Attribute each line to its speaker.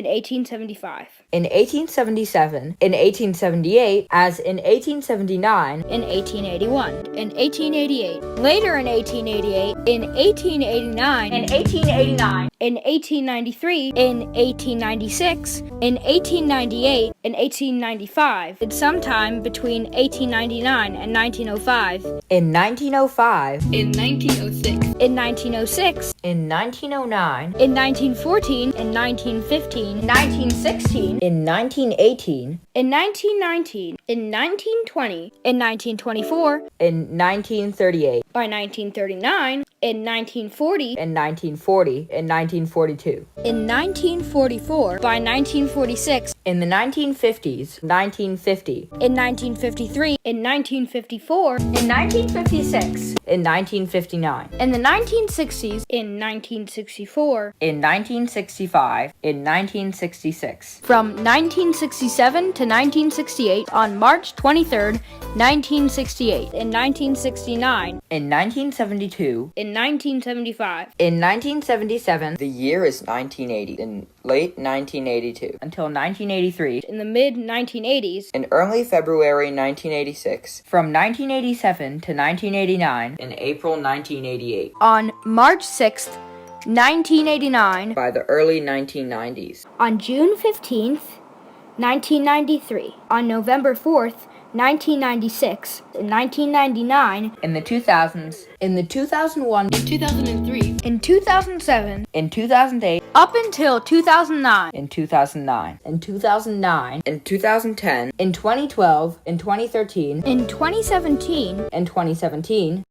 Speaker 1: in 1875,
Speaker 2: in 1877, in 1878, as in 1879,
Speaker 1: in 1881, in 1888, later in 1888, in 1889,
Speaker 2: in 1889,
Speaker 1: in 1893, in 1896, in 1898, in 1895, and sometime between 1899 and 1905,
Speaker 2: in 1905,
Speaker 1: in 1906, in 1906,
Speaker 2: in 1909,
Speaker 1: in 1914, in 1915,
Speaker 2: 1916, in 1918,
Speaker 1: in 1919, in 1920, in 1924,
Speaker 2: in 1938,
Speaker 1: by 1939, in 1940,
Speaker 2: in 1940, in 1942,
Speaker 1: in 1944, by 1946,
Speaker 2: in the 1950s, 1950,
Speaker 1: in 1953, in 1954,
Speaker 2: in 1956, in 1959,
Speaker 1: in the 1960s, in 1964,
Speaker 2: in 1965, in 1966,
Speaker 1: from 1967 to 1968 on March 23rd, 1968, in 1969,
Speaker 2: in 1972,
Speaker 1: in 1975,
Speaker 2: in 1977, the year is 1980, in late 1982, until 1983,
Speaker 1: in the mid-1980s,
Speaker 2: in early February 1986, from 1987 to 1989, in April 1988,
Speaker 1: on March 6th, 1989,
Speaker 2: by the early 1990s,
Speaker 1: on June 15th, 1993, on November 4th, 1996, in 1999,
Speaker 2: in the 2000s, in the 2001,
Speaker 1: in 2003, in 2007,
Speaker 2: in 2008,
Speaker 1: up until 2009,
Speaker 2: in 2009, in 2009, in 2010, in 2012, in 2013,
Speaker 1: in 2017,
Speaker 2: in 2017,